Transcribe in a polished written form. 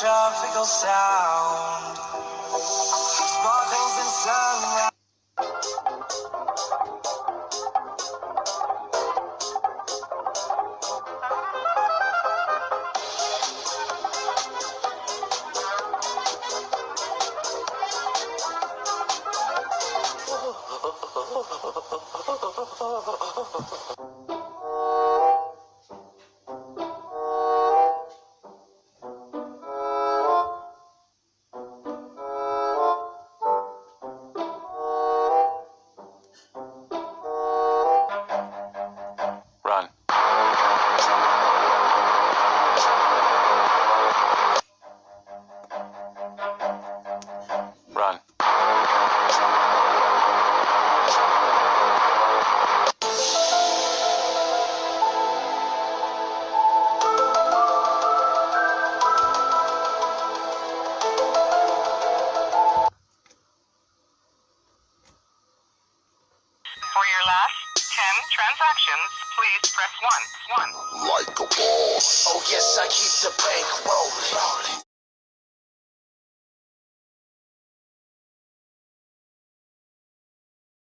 Tropical sound sparkles in sunlight. Run. Run. For your last 10 transactions, please press 1. Like a boss. Oh yes, I keep the bank rolling.